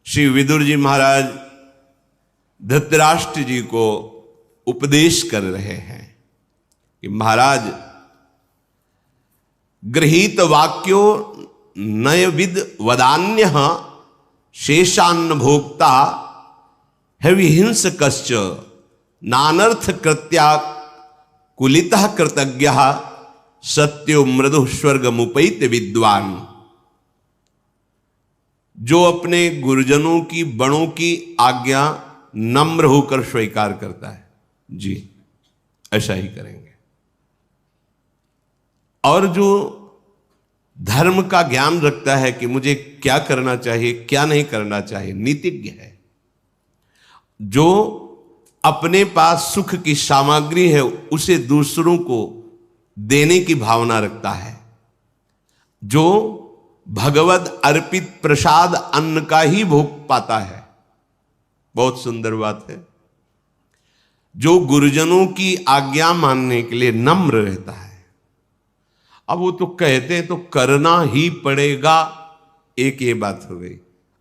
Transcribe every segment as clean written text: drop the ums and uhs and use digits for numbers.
श्री विदुर जी महाराज धृतराष्ट्र जी को उपदेश कर रहे हैं कि महाराज, गृहीत वाक्यो नयविद वदान्य शेषान्न भोक्ता है विहिंस कश्च नानर्थ कृत्या कुलितः कृतज्ञ सत्यो मृदु स्वर्गमुपैत विद्वान। जो अपने गुरुजनों की, बड़ों की आज्ञा नम्र होकर स्वीकार करता है, जी ऐसा ही करेंगे। और जो धर्म का ज्ञान रखता है कि मुझे क्या करना चाहिए, क्या नहीं करना चाहिए, नीतिज्ञ है। जो अपने पास सुख की सामग्री है उसे दूसरों को देने की भावना रखता है। जो भगवत अर्पित प्रसाद अन्न का ही भोग पाता है। बहुत सुंदर बात है। जो गुरुजनों की आज्ञा मानने के लिए नम्र रहता है। अब वो तो कहते हैं तो करना ही पड़ेगा, एक ये बात हो गई।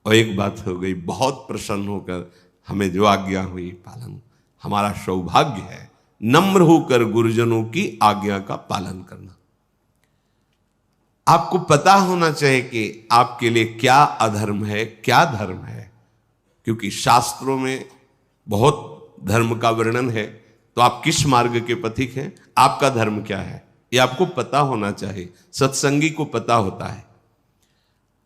और एक बात हो गई, बहुत प्रसन्न होकर हमें जो आज्ञा हुई पालन, हमारा सौभाग्य है नम्र होकर गुरुजनों की आज्ञा का पालन करना। आपको पता होना चाहिए कि आपके लिए क्या अधर्म है, क्या धर्म है, क्योंकि शास्त्रों में बहुत धर्म का वर्णन है। तो आप किस मार्ग के पथिक हैं, आपका धर्म क्या है, ये आपको पता होना चाहिए। सत्संगी को पता होता है।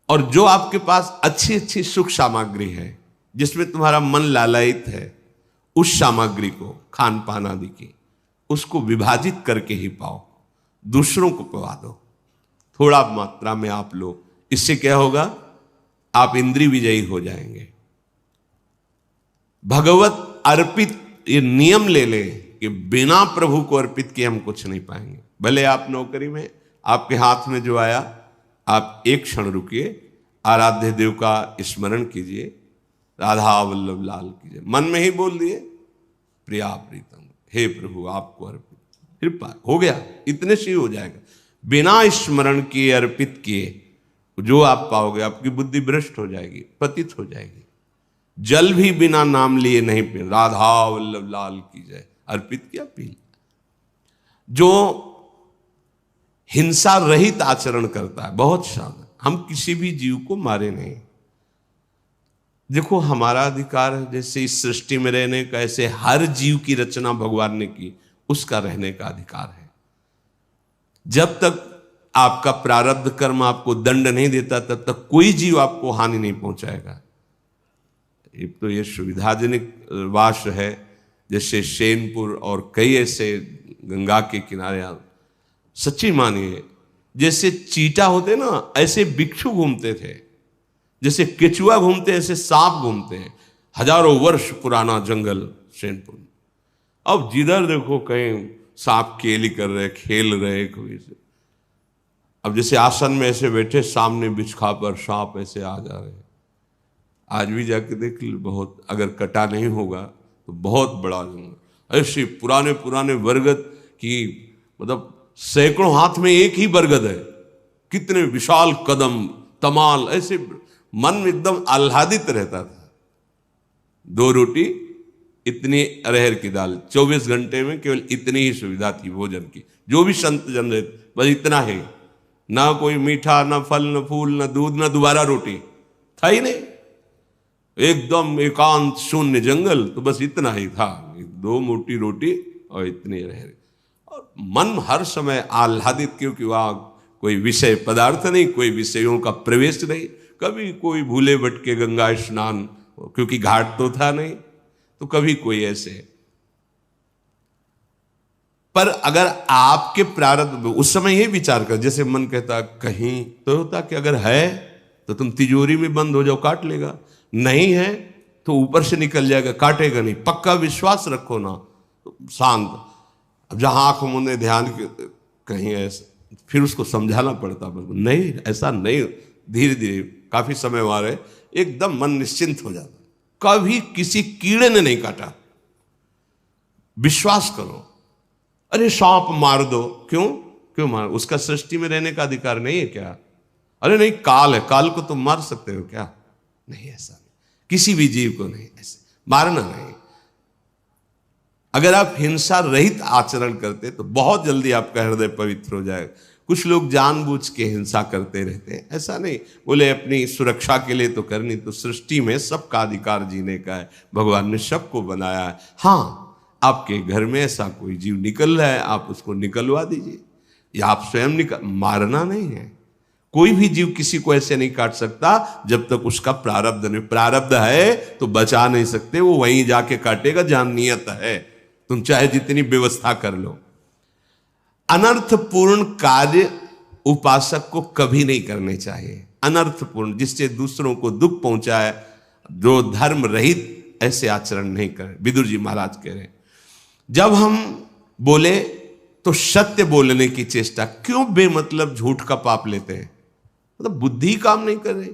और जो आपके पास अच्छी अच्छी सुख सामग्री है, जिसमें तुम्हारा मन लालायित है, उस सामग्री को, खान पान आदि की, उसको विभाजित करके ही पाओ, दूसरों को पवा दो। थोड़ा मात्रा में आप लो, इससे क्या होगा, आप इंद्रिय विजयी हो जाएंगे। भगवत अर्पित ये नियम ले ले कि बिना प्रभु को अर्पित किए हम कुछ नहीं पाएंगे। भले आप नौकरी में, आपके हाथ में जो आया, आप एक क्षण रुकिए, आराध्य देव का स्मरण कीजिए, राधा वल्लभ लाल कीजिए, मन में ही बोल दिए प्रिया प्रीतम, हे प्रभु आपको अर्पित, फिर हो गया, इतने से ही हो जाएगा। बिना स्मरण किए, अर्पित किए, जो आप पाओगे, आपकी बुद्धि भ्रष्ट हो जाएगी, पतित हो जाएगी। जल भी बिना नाम लिए नहीं पी, राधा वल्लभ लाल की जय, अर्पित किया, पी। जो हिंसा रहित आचरण करता है, बहुत शानदार। हम किसी भी जीव को मारे नहीं। देखो, हमारा अधिकार है जैसे इस सृष्टि में रहने का, ऐसे हर जीव की रचना भगवान ने की, उसका रहने का अधिकार है। जब तक आपका प्रारब्ध कर्म आपको दंड नहीं देता, तब तक कोई जीव आपको हानि नहीं पहुंचाएगा। एक तो ये सुविधाजनक वास है, जैसे शेनपुर और कई ऐसे गंगा के किनारे। सच्ची मानिए, जैसे चीटा होते ना, ऐसे बिच्छू घूमते थे, जैसे केचुआ घूमते, ऐसे सांप घूमते हैं। हजारों वर्ष पुराना जंगल शेनपुर। अब जिधर देखो कहीं सांप केली कर रहे, खेल रहे कोई से। अब जैसे आसन में ऐसे बैठे, सामने बिछा पर सांप ऐसे आ जा रहे। आज भी जाके देख लो, बहुत अगर कटा नहीं होगा तो बहुत बड़ा जंगल। ऐसे पुराने पुराने बरगद की, मतलब सैकड़ों हाथ में एक ही बरगद है, कितने विशाल कदम, तमाल, ऐसे मन में एकदम आह्लादित रहता था। 2 रोटी, इतनी अरहर की दाल, 24 घंटे में केवल इतनी ही सुविधा थी भोजन की। जो भी संत जन रहते, बस इतना है, ना कोई मीठा, ना फल, ना फूल, ना दूध, ना दोबारा रोटी, था ही नहीं। एकदम एकांत शून्य जंगल, तो बस इतना ही था, 2 मोटी रोटी और इतनी अरहर। और मन हर समय आह्लादित, क्योंकि वहां कोई विषय पदार्थ नहीं, कोई विषयों का प्रवेश नहीं। कभी कोई भूले भटके गंगा स्नान, क्योंकि घाट तो था नहीं, तो कभी कोई ऐसे। पर अगर आपके प्रारब्ध, उस समय ये विचार कर, जैसे मन कहता कहीं तो होता कि अगर है तो तुम तिजोरी में बंद हो जाओ, काट लेगा, नहीं है तो ऊपर से निकल जाएगा, काटेगा नहीं। पक्का विश्वास रखो ना, तो शांत। अब जहां आंख मूंदे ध्यान कहीं ऐसा, फिर उसको समझाना पड़ता, नहीं ऐसा नहीं, धीरे धीरे काफी समय वहां रहे, एकदम मन निश्चिंत हो जाता। कभी किसी कीड़े ने नहीं काटा, विश्वास करो। अरे सांप मार दो, क्यों मार, उसका सृष्टि में रहने का अधिकार नहीं है क्या? अरे नहीं, काल है, काल को तुम मार सकते हो क्या? नहीं, ऐसा नहीं। किसी भी जीव को नहीं, ऐसे मारना नहीं। अगर आप हिंसा रहित आचरण करते तो बहुत जल्दी आपका हृदय पवित्र हो जाएगा। कुछ लोग जानबूझ के हिंसा करते रहते हैं, ऐसा नहीं। बोले अपनी सुरक्षा के लिए तो करनी, तो सृष्टि में सबका अधिकार जीने का है, भगवान ने सबको बनाया है। हाँ, आपके घर में ऐसा कोई जीव निकल रहा है, आप उसको निकलवा दीजिए, या आप स्वयं मारना नहीं है। कोई भी जीव किसी को ऐसे नहीं काट सकता जब तक उसका प्रारब्ध नहीं। प्रारब्ध है तो बचा नहीं सकते, वो वहीं जाके काटेगा जहां नियत है, तुम चाहे जितनी व्यवस्था कर लो। अनर्थपूर्ण कार्य उपासक को कभी नहीं करने चाहिए। अनर्थपूर्ण, जिससे दूसरों को दुख पहुंचाए, जो धर्म रहित, ऐसे आचरण नहीं करें। विदुर जी महाराज कह रहे, जब हम बोले तो सत्य बोलने की चेष्टा, क्यों बेमतलब झूठ का पाप लेते हैं? मतलब बुद्धि काम नहीं कर रही,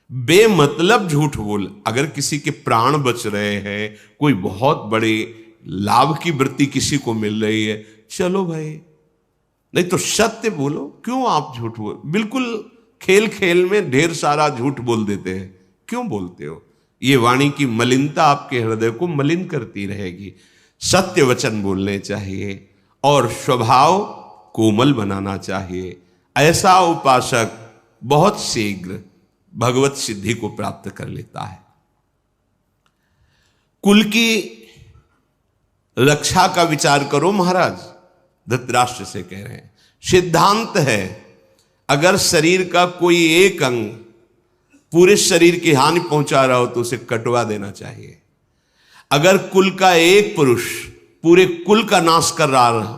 बेमतलब झूठ बोल। अगर किसी के प्राण बच रहे हैं, कोई बहुत बड़े लाभ की वृत्ति किसी को मिल रही है, चलो भाई, नहीं तो सत्य बोलो। क्यों आप झूठ बोल? बिल्कुल खेल खेल में ढेर सारा झूठ बोल देते हैं, क्यों बोलते हो? ये वाणी की मलिनता आपके हृदय को मलिन करती रहेगी। सत्य वचन बोलने चाहिए और स्वभाव कोमल बनाना चाहिए। ऐसा उपासक बहुत शीघ्र भगवत सिद्धि को प्राप्त कर लेता है। कुल की रक्षा का विचार करो महाराज, धृतराष्ट्र से कह रहे हैं। सिद्धांत है, अगर शरीर का कोई एक अंग पूरे शरीर की हानि पहुंचा रहा हो तो उसे कटवा देना चाहिए। अगर कुल का एक पुरुष पूरे कुल का नाश कर रहा हो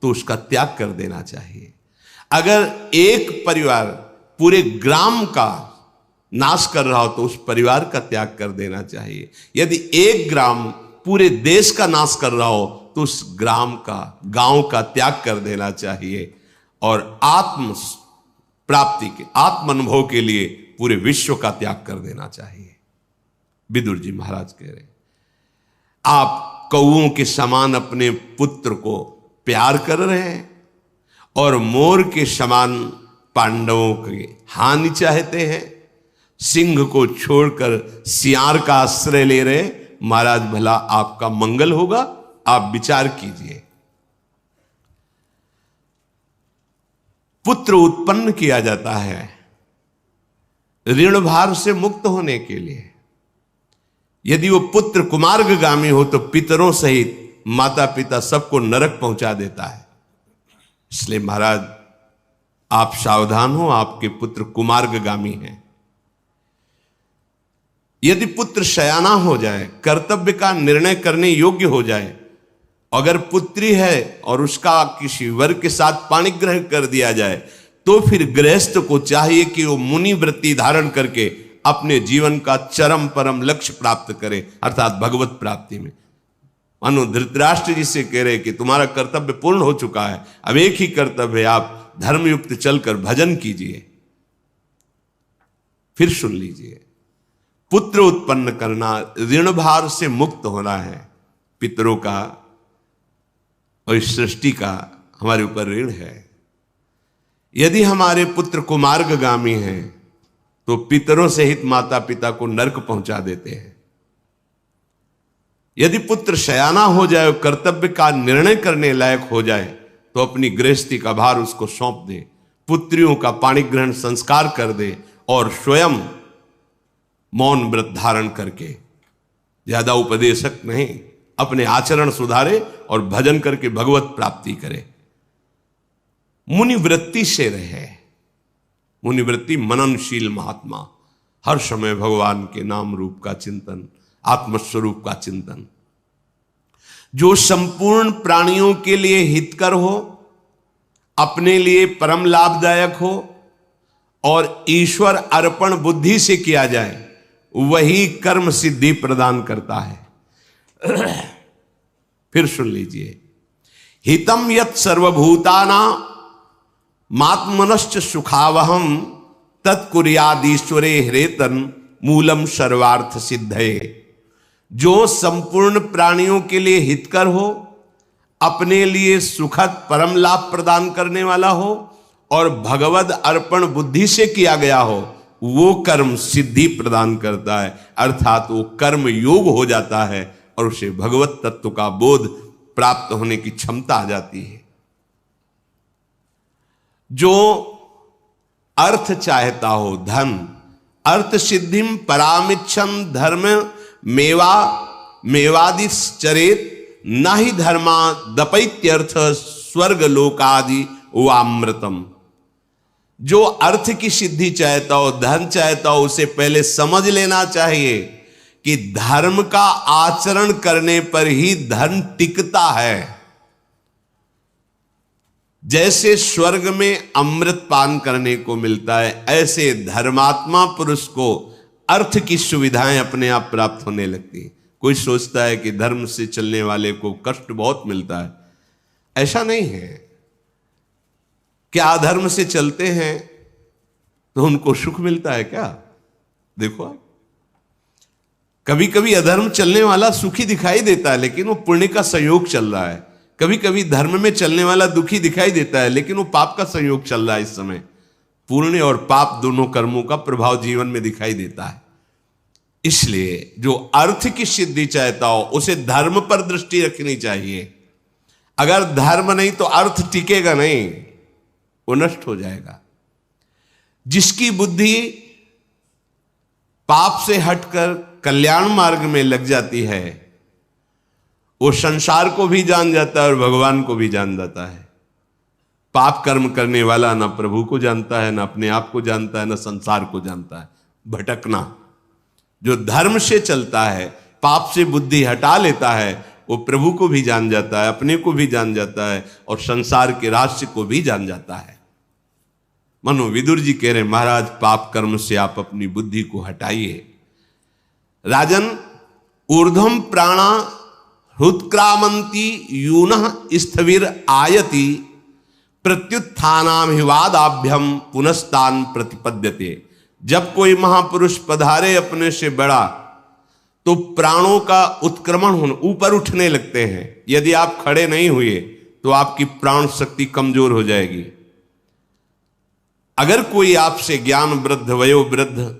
तो उसका त्याग कर देना चाहिए। अगर एक परिवार पूरे ग्राम का नाश कर रहा हो तो उस परिवार का त्याग कर देना चाहिए। यदि एक ग्राम पूरे देश का नाश कर रहा हो तो उस ग्राम का, गांव का त्याग कर देना चाहिए। और आत्म प्राप्ति के, आत्म अनुभव के लिए पूरे विश्व का त्याग कर देना चाहिए। विदुर जी महाराज कह रहे, आप कौओं के समान अपने पुत्र को प्यार कर रहे हैं और मोर के समान पांडवों की हानि चाहते हैं। सिंह को छोड़कर सियार का आश्रय ले रहे। महाराज, भला आपका मंगल होगा? आप विचार कीजिए। पुत्र उत्पन्न किया जाता है ऋण भार से मुक्त होने के लिए। यदि वो पुत्र कुमार्गगामी हो तो पितरों सहित माता पिता सबको नरक पहुंचा देता है। इसलिए महाराज, आप सावधान हो, आपके पुत्र कुमार्गगामी हैं। यदि पुत्र शयाना हो जाए, कर्तव्य का निर्णय करने योग्य हो जाए, अगर पुत्री है और उसका किसी वर के साथ पाणिग्रहण कर दिया जाए, तो फिर गृहस्थ को चाहिए कि वो मुनि वृत्ति धारण करके अपने जीवन का चरम परम लक्ष्य प्राप्त करे, अर्थात भगवत प्राप्ति में। मानो धृतराष्ट्र जी से कह रहे कि तुम्हारा कर्तव्य पूर्ण हो चुका है, अब एक ही कर्तव्य है, आप धर्मयुक्त चलकर भजन कीजिए। फिर सुन लीजिए, पुत्र उत्पन्न करना, ऋण भार से मुक्त होना है। पितरों का और इस सृष्टि का हमारे ऊपर ऋण है। यदि हमारे पुत्र कुमार्गगामी हैं तो पितरों सहित माता पिता को नरक पहुंचा देते हैं। यदि पुत्र शयाना हो जाए, कर्तव्य का निर्णय करने लायक हो जाए, तो अपनी गृहस्थी का भार उसको सौंप दे, पुत्रियों का पाणिग्रहण संस्कार कर दे और स्वयं मौन व्रत धारण करके, ज्यादा उपदेशक नहीं, अपने आचरण सुधारे और भजन करके भगवत प्राप्ति करे। मुनिवृत्ति से रहे। मुनिवृत्ति मननशील महात्मा, हर समय भगवान के नाम रूप का चिंतन, आत्मस्वरूप का चिंतन, जो संपूर्ण प्राणियों के लिए हितकर हो, अपने लिए परम लाभदायक हो और ईश्वर अर्पण बुद्धि से किया जाए, वही कर्म सिद्धि प्रदान करता है। फिर सुन लीजिए, हितम यत् सर्वभूताना मात्मनश्च सुखावहम तत्कुर्यादीश्वरे हृतन मूलम सर्वार्थ सिद्धये। जो संपूर्ण प्राणियों के लिए हितकर हो, अपने लिए सुखद परम लाभ प्रदान करने वाला हो और भगवद अर्पण बुद्धि से किया गया हो, वो कर्म सिद्धि प्रदान करता है, अर्थात वो कर्म योग हो जाता है और उसे भगवत तत्व का बोध प्राप्त होने की क्षमता आ जाती है। जो अर्थ चाहता हो, धन, अर्थ सिद्धिम परामिच्छन धर्म मेवादिश्चरेत न ही धर्मा दपैत्यर्थ स्वर्ग लोकादि वामृतम। जो अर्थ की सिद्धि चाहता हो, धन चाहता हो, उसे पहले समझ लेना चाहिए कि धर्म का आचरण करने पर ही धन टिकता है। जैसे स्वर्ग में अमृत पान करने को मिलता है, ऐसे धर्मात्मा पुरुष को अर्थ की सुविधाएं अपने आप प्राप्त होने लगती हैं। कोई सोचता है कि धर्म से चलने वाले को कष्ट बहुत मिलता है, ऐसा नहीं है। क्या अधर्म से चलते हैं तो उनको सुख मिलता है क्या? देखो आप, कभी कभी अधर्म चलने वाला सुखी दिखाई देता है लेकिन वो पुण्य का संयोग चल रहा है। कभी कभी धर्म में चलने वाला दुखी दिखाई देता है लेकिन वो पाप का संयोग चल रहा है। इस समय पुण्य और पाप दोनों कर्मों का प्रभाव जीवन में दिखाई देता है। इसलिए जो अर्थ की सिद्धि चाहता हो उसे धर्म पर दृष्टि रखनी चाहिए। अगर धर्म नहीं तो अर्थ टिकेगा नहीं, वो नष्ट हो जाएगा। जिसकी बुद्धि पाप से हटकर कल्याण मार्ग में लग जाती है, वो संसार को भी जान जाता है और भगवान को भी जान जाता है। पाप कर्म करने वाला ना प्रभु को जानता है, ना अपने आप को जानता है, ना संसार को जानता है। भटकना। जो धर्म से चलता है, पाप से बुद्धि हटा लेता है, वो प्रभु को भी जान जाता है, अपने को भी जान जाता है और संसार के रहस्य को भी जान जाता है। मनो विदुर जी कह रहे, महाराज पाप कर्म से आप अपनी बुद्धि को हटाइए। राजन, ऊर्ध्वम प्राणा हृत्क्रामंती यूनः स्थविर आयति प्रत्युत्थानाभिवादाभ्यम पुनस्तान प्रतिपद्यते। जब कोई महापुरुष पधारे अपने से बड़ा तो प्राणों का उत्क्रमण होने, ऊपर उठने लगते हैं। यदि आप खड़े नहीं हुए तो आपकी प्राण शक्ति कमजोर हो जाएगी। अगर कोई आपसे ज्ञान वृद्ध वयोवृद्ध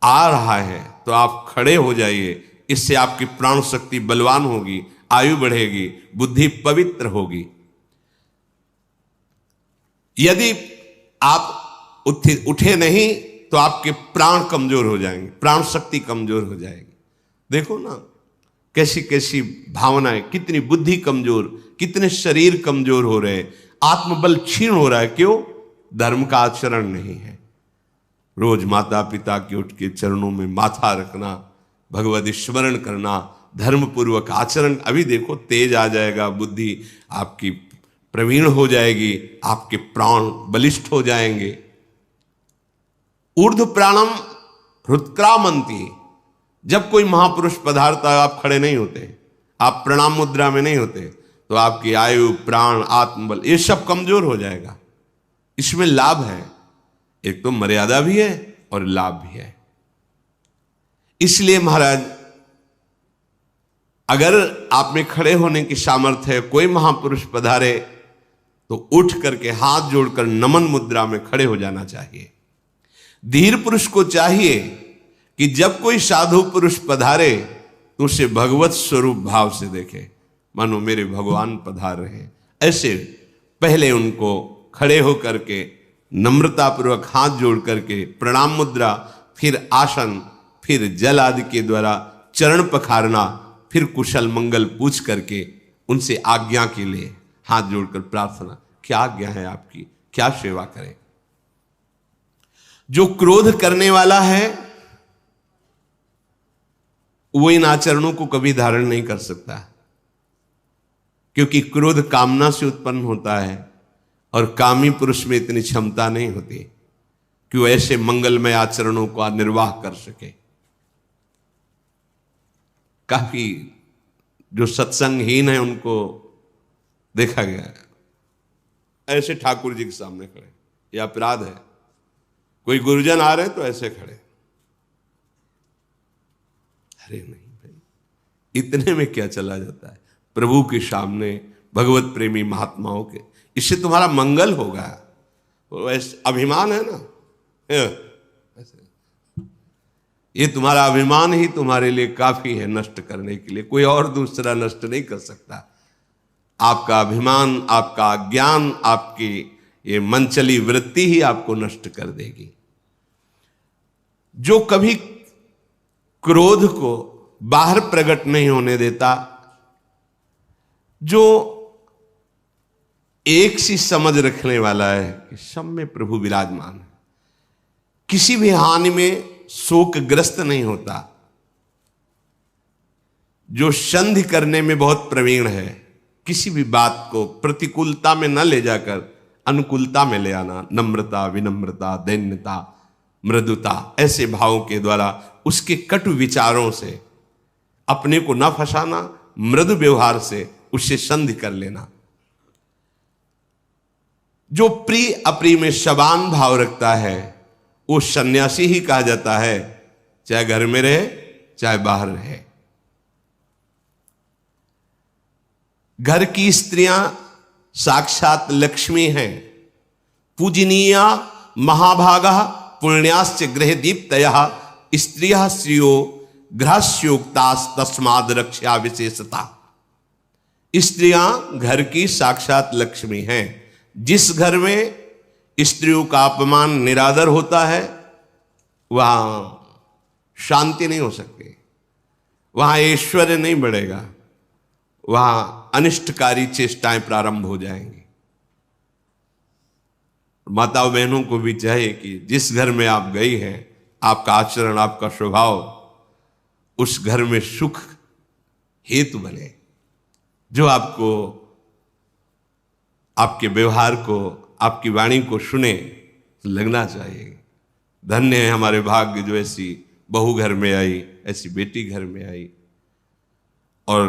आ रहा है तो आप खड़े हो जाइए। इससे आपकी प्राण शक्ति बलवान होगी, आयु बढ़ेगी, बुद्धि पवित्र होगी। यदि आप उठे नहीं तो आपके प्राण कमजोर हो जाएंगे, प्राण शक्ति कमजोर हो जाएगी। देखो ना कैसी कैसी भावनाएं, कितनी बुद्धि कमजोर, कितने शरीर कमजोर हो रहे हैं, आत्मबल क्षीण हो रहा है। क्यों? धर्म का आचरण नहीं है। रोज माता पिता के उठ के चरणों में माथा रखना, भगवत स्मरण करना, धर्म पूर्वक आचरण। अभी देखो तेज आ जाएगा, बुद्धि आपकी प्रवीण हो जाएगी, आपके प्राण बलिष्ठ हो जाएंगे। ऊर्ध्व प्राणम हृत्क्रामंती। जब कोई महापुरुष पधारता है, आप खड़े नहीं होते, आप प्रणाम मुद्रा में नहीं होते, तो आपकी आयु, प्राण, आत्मबल ये सब कमजोर हो जाएगा। इसमें लाभ है, एक तो मर्यादा भी है और लाभ भी है। इसलिए महाराज, अगर आप में खड़े होने की सामर्थ्य है, कोई महापुरुष पधारे तो उठ करके हाथ जोड़कर नमन मुद्रा में खड़े हो जाना चाहिए। धीर पुरुष को चाहिए कि जब कोई साधु पुरुष पधारे तो उसे भगवत स्वरूप भाव से देखे, मानो मेरे भगवान पधार रहे हैं। ऐसे पहले उनको खड़े होकर के नम्रता पूर्वक हाथ जोड़ करके प्रणाम मुद्रा, फिर आसन, फिर जल आदि के द्वारा चरण पखारना, फिर कुशल मंगल पूछ करके उनसे आज्ञा के लिए हाथ जोड़कर प्रार्थना, क्या आज्ञा है आपकी, क्या सेवा करें। जो क्रोध करने वाला है वो इन आचरणों को कभी धारण नहीं कर सकता, क्योंकि क्रोध कामना से उत्पन्न होता है और कामी पुरुष में इतनी क्षमता नहीं होती कि वो ऐसे मंगलमय आचरणों का निर्वाह कर सके। काफी जो सत्संगहीन है उनको देखा गया है ऐसे ठाकुर जी के सामने खड़े, ये अपराध है। कोई गुरुजन आ रहे तो ऐसे खड़े, अरे नहीं भाई, इतने में क्या चला जाता है प्रभु के सामने, भगवत प्रेमी महात्माओं के, इससे तुम्हारा मंगल होगा। वो ऐसे अभिमान है ना, ऐसे ये तुम्हारा अभिमान ही तुम्हारे लिए काफी है नष्ट करने के लिए, कोई और दूसरा नष्ट नहीं कर सकता। आपका अभिमान, आपका ज्ञान, आपकी ये मनचली वृत्ति ही आपको नष्ट कर देगी। जो कभी क्रोध को बाहर प्रकट नहीं होने देता, जो एक सी समझ रखने वाला है कि सब में प्रभु विराजमान है, किसी भी हानि में शोकग्रस्त नहीं होता, जो संधि करने में बहुत प्रवीण है, किसी भी बात को प्रतिकूलता में न ले जाकर अनुकूलता में ले आना, नम्रता, विनम्रता, दैन्यता, मृदुता, ऐसे भावों के द्वारा उसके कटु विचारों से अपने को न फंसाना, मृदु व्यवहार से उससे संधि कर लेना। जो प्रिय अप्रिय में समान भाव रखता है वो सन्यासी ही कहा जाता है, चाहे घर में रहे चाहे बाहर रहे। घर की स्त्रियां साक्षात लक्ष्मी हैं, पूजनीया महाभागा पुण्याश्च गृह दीप्तयः स्त्रियः श्रियो गृहस्योक्तास् तस्माद् रक्षा विशेषता। स्त्रियां घर की साक्षात लक्ष्मी हैं। जिस घर में स्त्रियों का अपमान निरादर होता है वहां शांति नहीं हो सकती, वहां ऐश्वर्य नहीं बढ़ेगा, वहां अनिष्टकारी चेष्टाएं प्रारंभ हो जाएंगी। माताओं बहनों को भी चाहिए कि जिस घर में आप गई हैं, आपका आचरण, आपका स्वभाव उस घर में सुख हेतु बने, जो आपको, आपके व्यवहार को, आपकी वाणी को सुने तो लगना चाहिए धन्य है हमारे भाग्य जो ऐसी बहू घर में आई, ऐसी बेटी घर में आई। और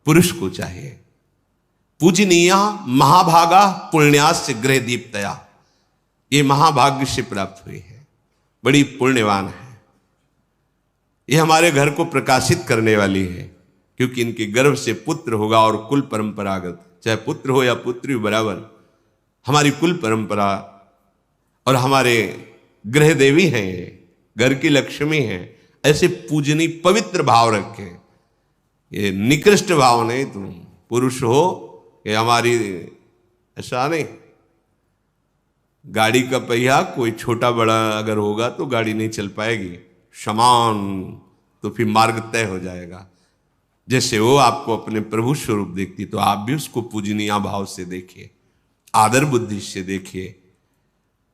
पुरुष को चाहिए पूजनीया महाभागा पुण्यास्य गृह दीप्तया, ये महाभाग्य से प्राप्त हुई है, बड़ी पुण्यवान है, ये हमारे घर को प्रकाशित करने वाली है, क्योंकि इनके गर्भ से पुत्र होगा और कुल परंपरागत, चाहे पुत्र हो या पुत्री बराबर, हमारी कुल परंपरा और हमारे गृह देवी हैं, ये घर की लक्ष्मी हैं। ऐसे पूजनी पवित्र भाव रखें, ये निकृष्ट भाव नहीं। तुम पुरुष हो कि हमारी, ऐसा नहीं। गाड़ी का पहिया कोई छोटा बड़ा अगर होगा तो गाड़ी नहीं चल पाएगी, समान तो फिर मार्ग तय हो जाएगा। जैसे वो आपको अपने प्रभु स्वरूप देखती तो आप भी उसको पूजनीय भाव से देखिए, आदर बुद्धि से देखिए।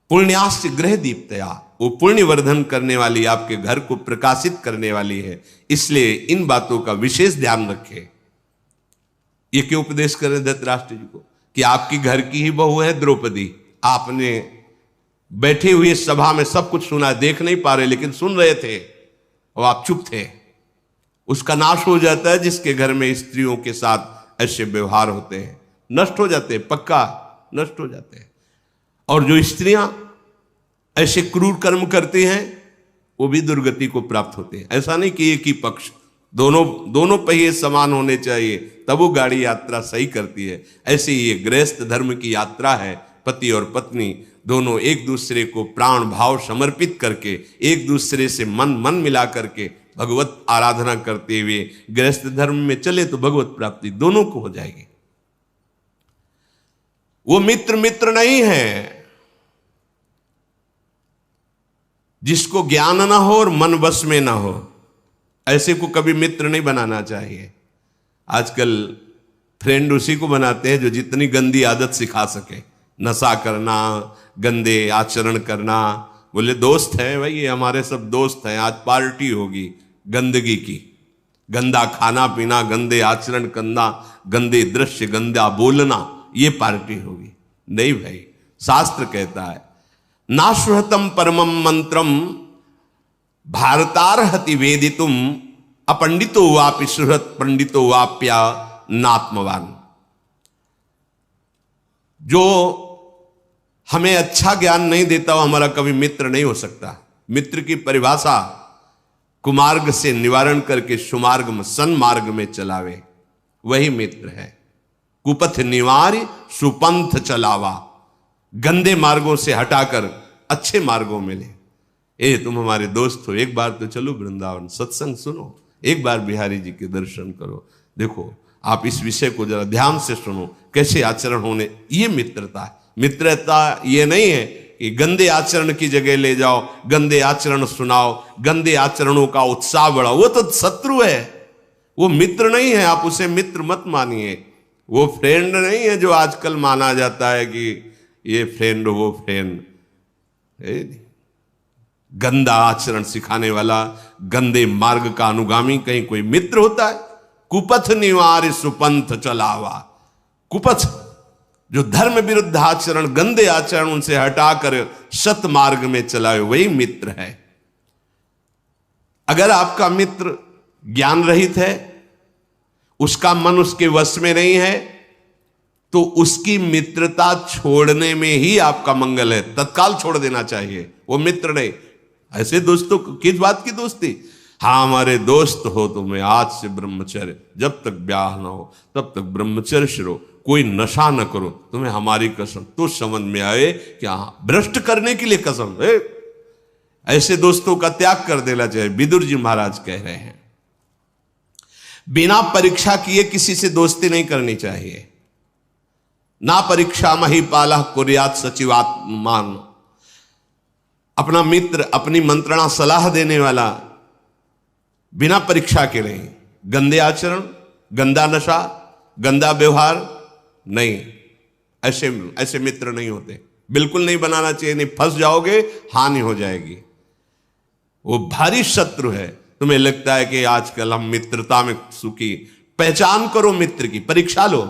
पुण्याश्च गृह दीप्तया, वो पुण्य वर्धन करने वाली, आपके घर को प्रकाशित करने वाली है, इसलिए इन बातों का विशेष ध्यान रखें। ये क्यों उपदेश करें धृतराष्ट्र जी को कि आपकी घर की ही बहू है द्रौपदी, आपने बैठे हुए सभा में सब कुछ सुना, देख नहीं पा रहे लेकिन सुन रहे थे और आप चुप थे। उसका नाश हो जाता है जिसके घर में स्त्रियों के साथ ऐसे व्यवहार होते हैं, नष्ट हो जाते हैं, पक्का नष्ट हो जाते हैं। और जो स्त्रियां ऐसे क्रूर कर्म करती हैं वो भी दुर्गति को प्राप्त होते हैं। ऐसा नहीं कि एक ही पक्ष, दोनों पहिए समान होने चाहिए तब वो गाड़ी यात्रा सही करती है। ऐसे ही ये गृहस्थ धर्म की यात्रा है, पति और पत्नी दोनों एक दूसरे को प्राण भाव समर्पित करके, एक दूसरे से मन मिला करके भगवत आराधना करते हुए गृहस्थ धर्म में चले तो भगवत प्राप्ति दोनों को हो जाएगी। वो मित्र नहीं है जिसको ज्ञान ना हो और मन बस में ना हो, ऐसे को कभी मित्र नहीं बनाना चाहिए। आजकल फ्रेंड उसी को बनाते हैं जो जितनी गंदी आदत सिखा सके, नशा करना, गंदे आचरण करना। बोले दोस्त हैं भाई, ये हमारे सब दोस्त हैं, आज पार्टी होगी गंदगी की, गंदा खाना पीना, गंदे आचरण करना, गंदे दृश्य, गंदा बोलना, ये पार्टी होगी। नहीं भाई, शास्त्र कहता है नाश्वहतम परमम मंत्रम भारतार्हति वेदितुम अपंडितो वापि सुहृत पंडितो वाप्या नात्मवान। जो हमें अच्छा ज्ञान नहीं देता वो हमारा कभी मित्र नहीं हो सकता। मित्र की परिभाषा कुमार्ग से निवारण करके सुमार्ग में, सन्मार्ग में चलावे, वही मित्र है। कुपथ निवार्य सुपंथ चलावा, गंदे मार्गों से हटाकर अच्छे मार्गों में ले। तुम हमारे दोस्त हो, एक बार तो चलो वृंदावन, सत्संग सुनो, एक बार बिहारी जी के दर्शन करो। देखो आप इस विषय को जरा ध्यान से सुनो, कैसे आचरण होने, ये मित्रता है। मित्रता ये नहीं है कि गंदे आचरण की जगह ले जाओ, गंदे आचरण सुनाओ, गंदे आचरणों का उत्साह बढ़ाओ, वो तो शत्रु है, वो मित्र नहीं है। आप उसे मित्र मत मानिए, वो फ्रेंड नहीं है जो आजकल माना जाता है कि ये फ्रेंड वो फ्रेंड। गंदा आचरण सिखाने वाला, गंदे मार्ग का अनुगामी कहीं कोई मित्र होता है? कुपथ निवार सुपंथ चलावा, कुपथ जो धर्म विरुद्ध आचरण, गंदे आचरण उनसे हटाकर सत मार्ग में चलाए, वही मित्र है। अगर आपका मित्र ज्ञान रहित है, उसका मन उसके वश में नहीं है, तो उसकी मित्रता छोड़ने में ही आपका मंगल है, तत्काल छोड़ देना चाहिए, वो मित्र नहीं। ऐसे दोस्तों किस बात की दोस्ती? हाँ हमारे दोस्त हो, तुम्हें आज से ब्रह्मचर्य, जब तक ब्याह ना हो तब तक ब्रह्मचर्य रहो, कोई नशा न करो, तुम्हें हमारी कसम। तो समझ में आए कि हाँ, भ्रष्ट करने के लिए कसम है। ऐसे दोस्तों का त्याग कर देना चाहिए। विदुर जी महाराज कह रहे हैं बिना परीक्षा किए किसी से दोस्ती नहीं करनी चाहिए। ना परीक्षा महिपाला कुर्यात सचिवात्मान। अपना मित्र, अपनी मंत्रणा सलाह देने वाला बिना परीक्षा के नहीं। गंदे आचरण, गंदा नशा, गंदा व्यवहार नहीं, ऐसे मित्र नहीं होते, बिल्कुल नहीं बनाना चाहिए, नहीं फंस जाओगे, हानि हो जाएगी। वो भारी शत्रु है। तुम्हें लगता है कि आजकल हम मित्रता में सुखी, पहचान करो मित्र की, परीक्षा लो।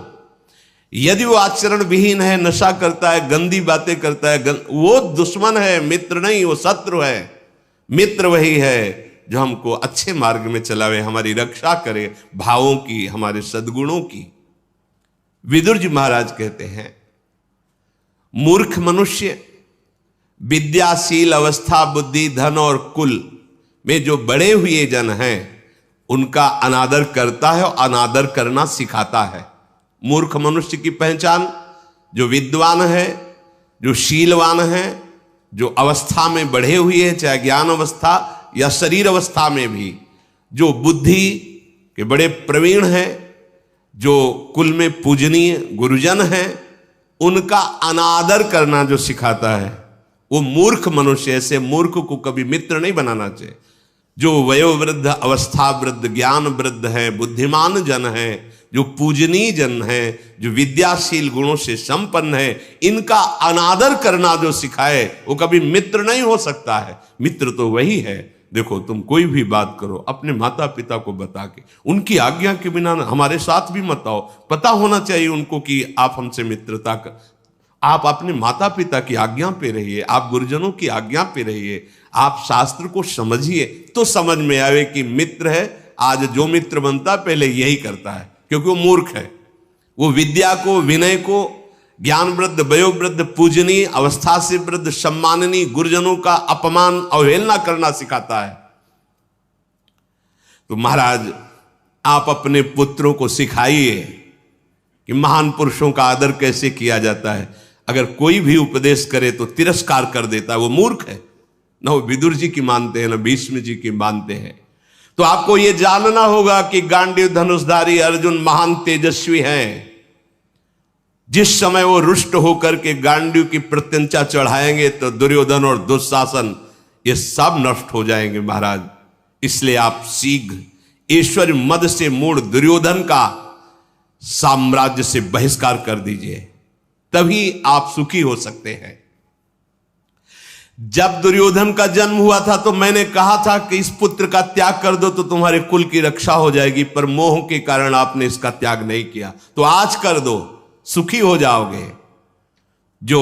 यदि वो आचरण विहीन है, नशा करता है, गंदी बातें करता है, वो दुश्मन है, मित्र नहीं, वो शत्रु है। मित्र वही है जो हमको अच्छे मार्ग में चलावे, हमारी रक्षा करे, भावों की, हमारे सद्गुणों की। विदुर जी महाराज कहते हैं मूर्ख मनुष्य विद्याशील अवस्था, बुद्धि, धन और कुल में जो बड़े हुए जन हैं उनका अनादर करता है और अनादर करना सिखाता है। मूर्ख मनुष्य की पहचान जो विद्वान है, जो शीलवान है, जो अवस्था में बढ़े हुए हैं, चाहे ज्ञान अवस्था या शरीर अवस्था में भी, जो बुद्धि के बड़े प्रवीण हैं, जो कुल में पूजनीय गुरुजन हैं, उनका अनादर करना जो सिखाता है वो मूर्ख मनुष्य। ऐसे मूर्ख को कभी मित्र नहीं बनाना चाहिए। जो वयोवृद्ध, अवस्था वृद्ध, ज्ञान वृद्ध हैं, बुद्धिमान जन हैं, जो पूजनीय जन हैं, जो विद्याशील गुणों से संपन्न है, इनका अनादर करना जो सिखाए वो कभी मित्र नहीं हो सकता है। मित्र तो वही है, देखो तुम कोई भी बात करो अपने माता पिता को बता के, उनकी आज्ञा के बिना हमारे साथ भी मत आओ। पता होना चाहिए उनको कि आप हमसे मित्रता कर, आप अपने माता पिता की आज्ञा पे रहिए, आप गुरुजनों की आज्ञा पे रहिए, आप शास्त्र को समझिए, तो समझ में आवे कि मित्र है। आज जो मित्र बनता पहले यही करता है, क्योंकि वो मूर्ख है। वो विद्या को, विनय को, ज्ञान वृद्ध, वयोवृद्ध, पूजनीय, अवस्था से वृद्ध, सम्माननीय गुरुजनों का अपमान, अवहेलना करना सिखाता है। तो महाराज आप अपने पुत्रों को सिखाइए कि महान पुरुषों का आदर कैसे किया जाता है। अगर कोई भी उपदेश करे तो तिरस्कार कर देता है, वो मूर्ख है। न वो विदुर जी की मानते हैं, न भीष्म जी की मानते हैं। तो आपको यह जानना होगा कि गांडीव धनुषधारी अर्जुन महान तेजस्वी हैं। जिस समय वो रुष्ट होकर के गांडीव की प्रत्यंचा चढ़ाएंगे तो दुर्योधन और दुशासन ये सब नष्ट हो जाएंगे महाराज। इसलिए आप शीघ्र ईश्वर मद से मूढ़ दुर्योधन का साम्राज्य से बहिष्कार कर दीजिए, तभी आप सुखी हो सकते हैं। जब दुर्योधन का जन्म हुआ था तो मैंने कहा था कि इस पुत्र का त्याग कर दो तो तुम्हारे कुल की रक्षा हो जाएगी, पर मोह के कारण आपने इसका त्याग नहीं किया, तो आज कर दो, सुखी हो जाओगे। जो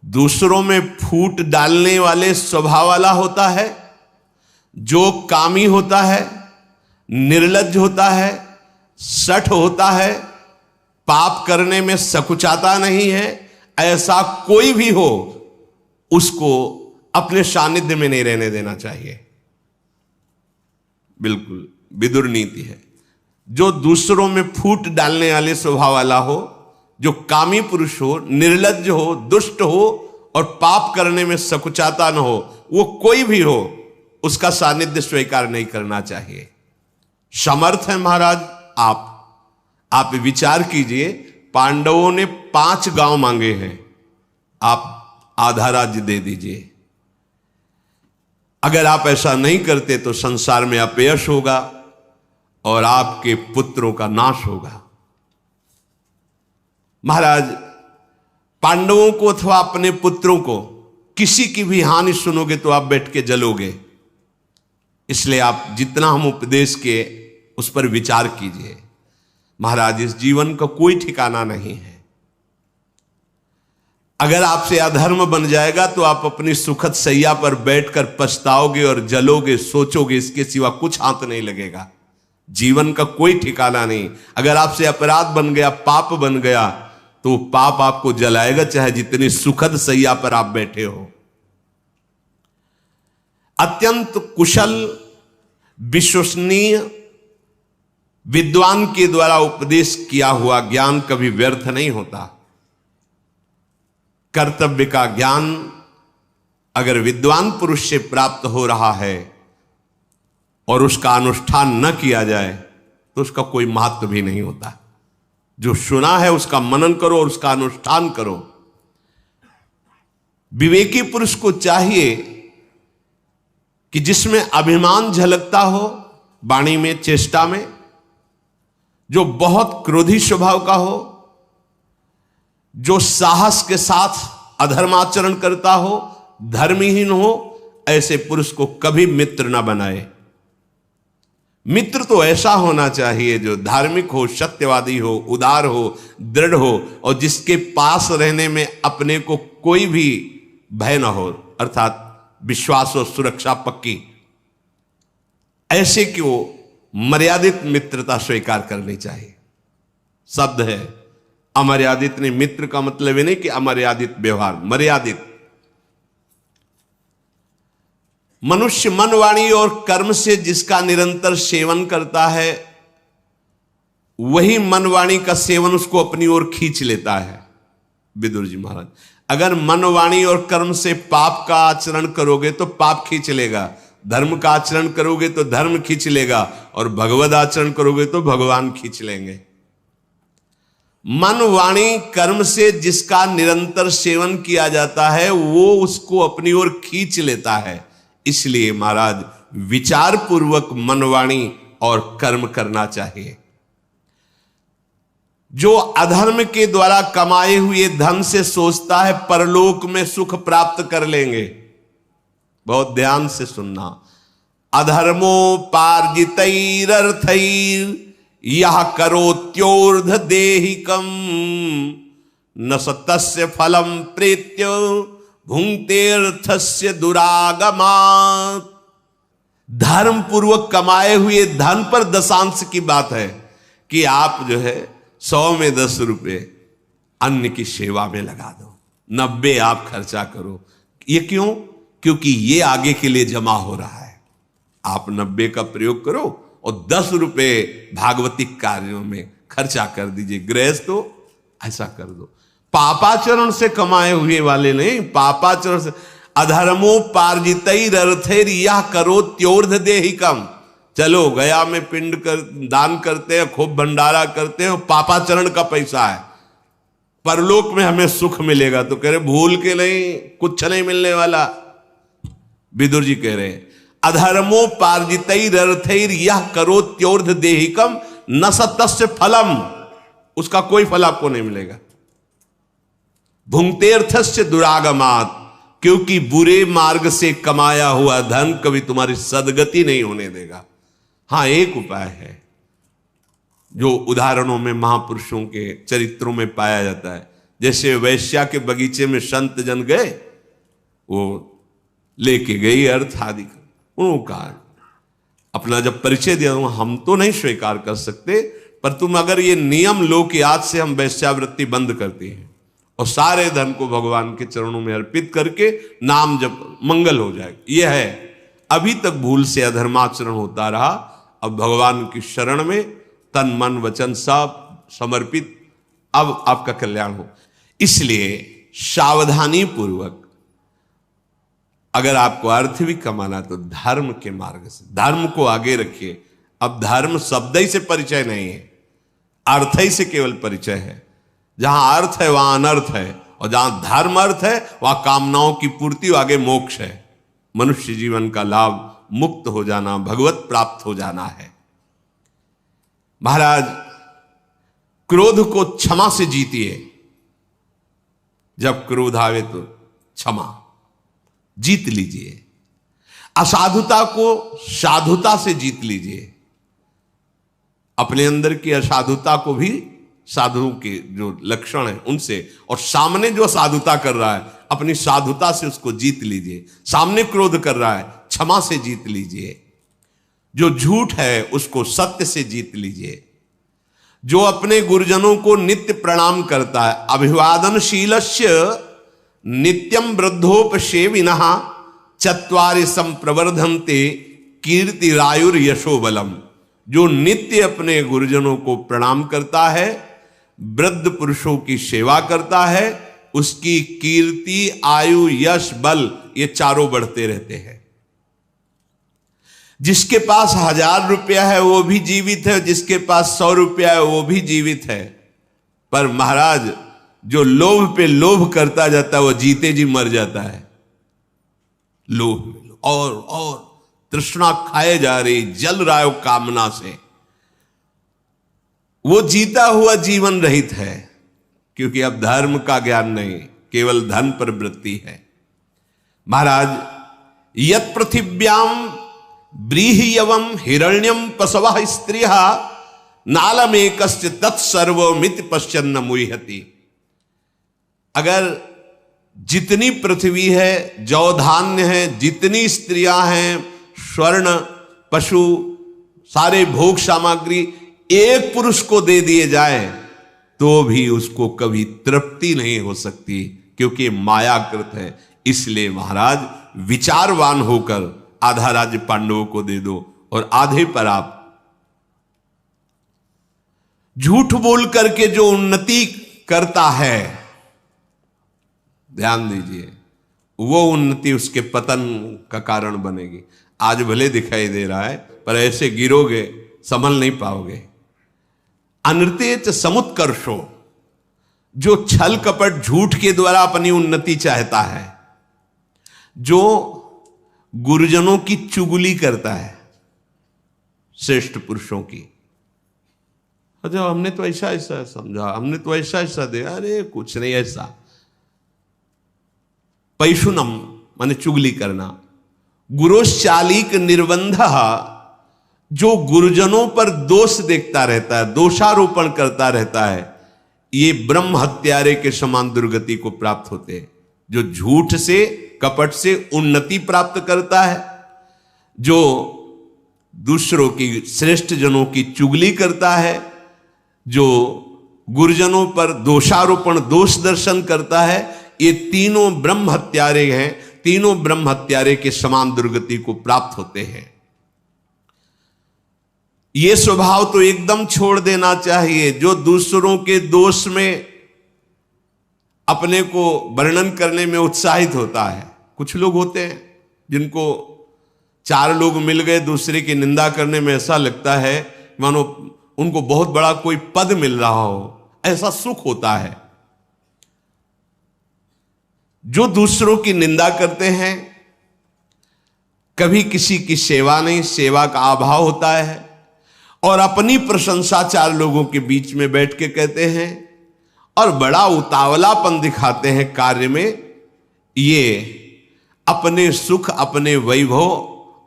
दूसरों में फूट डालने वाले स्वभाव वाला होता है, जो कामी होता है, निर्लज्ज होता है, सठ होता है, पाप करने में सकुचाता नहीं है, ऐसा कोई भी हो उसको अपने सानिध्य में नहीं रहने देना चाहिए। बिल्कुल विदुर नीति है। जो दूसरों में फूट डालने वाले स्वभाव वाला हो, जो कामी पुरुष हो, निर्लज्ज हो, दुष्ट हो, और पाप करने में सकुचाता न हो, वो कोई भी हो, उसका सानिध्य स्वीकार नहीं करना चाहिए। समर्थ है महाराज आप विचार कीजिए, पांडवों ने 5 गांव मांगे हैं, आप आधा राज्य दे दीजिए। अगर आप ऐसा नहीं करते तो संसार में अपयश होगा और आपके पुत्रों का नाश होगा। महाराज, पांडवों को अथवा अपने पुत्रों को किसी की भी हानि सुनोगे तो आप बैठ के जलोगे। इसलिए आप जितना हम उपदेश के उस पर विचार कीजिए। महाराज, इस जीवन का कोई ठिकाना नहीं है। अगर आपसे अधर्म बन जाएगा तो आप अपनी सुखद सैया पर बैठकर पछताओगे और जलोगे, सोचोगे, इसके सिवा कुछ हाथ नहीं लगेगा। जीवन का कोई ठिकाना नहीं। अगर आपसे अपराध बन गया, पाप बन गया, तो पाप आपको जलाएगा, चाहे जितनी सुखद सैया पर आप बैठे हो। अत्यंत कुशल, विश्वसनीय विद्वान के द्वारा उपदेश किया हुआ ज्ञान कभी व्यर्थ नहीं होता। कर्तव्य का ज्ञान अगर विद्वान पुरुष से प्राप्त हो रहा है और उसका अनुष्ठान न किया जाए तो उसका कोई महत्व भी नहीं होता। जो सुना है उसका मनन करो और उसका अनुष्ठान करो। विवेकी पुरुष को चाहिए कि जिसमें अभिमान झलकता हो वाणी में, चेष्टा में, जो बहुत क्रोधी स्वभाव का हो, जो साहस के साथ अधर्माचरण करता हो, धर्महीन हो, ऐसे पुरुष को कभी मित्र न बनाए। मित्र तो ऐसा होना चाहिए जो धार्मिक हो, सत्यवादी हो, उदार हो, दृढ़ हो और जिसके पास रहने में अपने को कोई भी भय न हो, अर्थात विश्वास और सुरक्षा पक्की। ऐसे क्यों मर्यादित मित्रता स्वीकार करनी चाहिए। शब्द है अमर्यादित नहीं। मित्र का मतलब ये नहीं कि अमर्यादित व्यवहार, मर्यादित। मनुष्य मन, वाणी और कर्म से जिसका निरंतर सेवन करता है, वही मन वाणी का सेवन उसको अपनी ओर खींच लेता है। विदुर जी महाराज, अगर मन, वाणी और कर्म से पाप का आचरण करोगे तो पाप खींच लेगा, धर्म का आचरण करोगे तो धर्म खींच लेगा और भगवद आचरण करोगे तो भगवान खींच लेंगे। मन, वाणी, कर्म से जिसका निरंतर सेवन किया जाता है वो उसको अपनी ओर खींच लेता है। इसलिए महाराज, विचार पूर्वक मन, वाणी और कर्म करना चाहिए। जो अधर्म के द्वारा कमाए हुए धन से सोचता है परलोक में सुख प्राप्त कर लेंगे, बहुत ध्यान से सुनना। अधर्मोपार्जितैरर्थैर यह करोत्योर्ध देहिकम न सतस्य फलम प्रेत्य भुंक्तेर्थस्य दुरागमात्। धर्म पूर्वक कमाए हुए धन पर दशांश की बात है कि आप जो है 100 में 10 रुपए अन्य की सेवा में लगा दो, 90 आप खर्चा करो। ये क्यों? क्योंकि ये आगे के लिए जमा हो रहा है। आप 90 का प्रयोग करो और 10 रुपए भागवतिक कार्यों में खर्चा कर दीजिए। गृहस्थ तो ऐसा कर दो। पापाचरण से कमाए हुए वाले नहीं, पापाचरण से। अधर्मोपार्जितैरर्थैर यह करोत्योर्ध देहिकम। चलो गया में पिंड कर दान करते हैं, खूब भंडारा करते हैं, पापाचरण का पैसा है, परलोक में हमें सुख मिलेगा। तो कह रहे भूल के नहीं, कुछ नहीं मिलने वाला। विदुर जी कह रहे हैं अधर्मोपार्जितैरर्थैर यह करोत्योर्ध देहिकम न सतस्य फलम, उसका कोई फल आपको नहीं मिलेगा। भुंक्तेर्थस्य दुरागमात्, क्योंकि बुरे मार्ग से कमाया हुआ धन कभी तुम्हारी सदगति नहीं होने देगा। हां, एक उपाय है जो उदाहरणों में महापुरुषों के चरित्रों में पाया जाता है। जैसे वैश्या के बगीचे में संत जन गए, वो लेके गई अर्थ आदि, उन्होंने कहा अपना जब परिचय दिया, हम तो नहीं स्वीकार कर सकते, पर तुम अगर ये नियम लो कि आज से हम वैश्यावृत्ति बंद करते हैं और सारे धन को भगवान के चरणों में अर्पित करके नाम जप, मंगल हो जाएगा। यह है, अभी तक भूल से अधर्माचरण होता रहा, अब भगवान की शरण में तन मन वचन सब समर्पित, अब आपका कल्याण हो। इसलिए सावधानी पूर्वक अगर आपको अर्थ भी कमाना तो धर्म के मार्ग से, धर्म को आगे रखिए। अब धर्म शब्द ही से परिचय नहीं है, अर्थ ही से केवल परिचय है। जहां अर्थ है वहां अनर्थ है, और जहां धर्म अर्थ है वहां कामनाओं की पूर्ति, आगे मोक्ष है। मनुष्य जीवन का लाभ मुक्त हो जाना, भगवत प्राप्त हो जाना है। महाराज, क्रोध को क्षमा से जीतिए। जब क्रोध आवे तो क्षमा जीत लीजिए। असाधुता को साधुता से जीत लीजिए। अपने अंदर की असाधुता को भी साधुओं के जो लक्षण हैं उनसे, और सामने जो साधुता कर रहा है अपनी साधुता से उसको जीत लीजिए। सामने क्रोध कर रहा है, क्षमा से जीत लीजिए। जो झूठ है उसको सत्य से जीत लीजिए। जो अपने गुरुजनों को नित्य प्रणाम करता है, अभिवादनशीलस्य नित्यम वृद्धोपसेविनः चत्वारि संप्रवर्धन्ते कीर्तिरायुर यशोबलम। जो नित्य अपने गुरुजनों को प्रणाम करता है, वृद्ध पुरुषों की सेवा करता है, उसकी कीर्ति, आयु, यश, बल ये चारों बढ़ते रहते हैं। जिसके पास 1000 रुपया है वो भी जीवित है, जिसके पास 100 रुपया है वो भी जीवित है। पर महाराज, जो लोभ पे लोभ करता जाता है वो जीते जी मर जाता है। लोभ में और तृष्णा खाए जा रही, जल रहा है वो कामना से, वो जीता हुआ जीवन रहित है। क्योंकि अब धर्म का ज्ञान नहीं, केवल धन पर वृत्ति है। महाराज, यत् पृथिव्याम ब्रीहियवम हिरण्यम पशवः स्त्रियः नालमेकस्य तत्सर्वमिति पश्यन्न मुह्यति। अगर जितनी पृथ्वी है, जौ धान्य है, जितनी स्त्रियां हैं, स्वर्ण, पशु, सारे भोग सामग्री एक पुरुष को दे दिए जाए तो भी उसको कभी तृप्ति नहीं हो सकती, क्योंकि मायाकृत है। इसलिए महाराज, विचारवान होकर आधा राज्य पांडवों को दे दो और आधे पर आप झूठ बोल करके जो उन्नति करता है, ध्यान दीजिए, वो उन्नति उसके पतन का कारण बनेगी। आज भले दिखाई दे रहा है पर ऐसे गिरोगे संभल नहीं पाओगे। अनृतेच समुत्कर्षो, जो छल कपट झूठ के द्वारा अपनी उन्नति चाहता है, जो गुरुजनों की चुगली करता है, श्रेष्ठ पुरुषों की, अच्छा हमने तो ऐसा ऐसा समझा, हमने तो ऐसा ऐसा दिया, अरे कुछ नहीं ऐसा। पैशुनम माने चुगली करना। गुरोश्चालिक निर्बंध, जो गुरुजनों पर दोष देखता रहता है, दोषारोपण करता रहता है, ये ब्रह्म हत्यारे के समान दुर्गति को प्राप्त होते हैं। जो झूठ से, कपट से उन्नति प्राप्त करता है, जो दूसरों की, श्रेष्ठ जनों की चुगली करता है, जो गुरुजनों पर दोषारोपण, दोष दर्शन करता है, ये तीनों ब्रह्म हत्यारे हैं। तीनों ब्रह्म हत्यारे के समान दुर्गति को प्राप्त होते हैं। ये स्वभाव तो एकदम छोड़ देना चाहिए। जो दूसरों के दोष में अपने को वर्णन करने में उत्साहित होता है। कुछ लोग होते हैं जिनको 4 लोग मिल गए दूसरे की निंदा करने में, ऐसा लगता है मानो उनको बहुत बड़ा कोई पद मिल रहा हो, ऐसा सुख होता है। जो दूसरों की निंदा करते हैं, कभी किसी की सेवा नहीं, सेवा का अभाव होता है, और अपनी प्रशंसा 4 लोगों के बीच में बैठ के कहते हैं और बड़ा उतावलापन दिखाते हैं कार्य में। ये अपने सुख, अपने वैभव,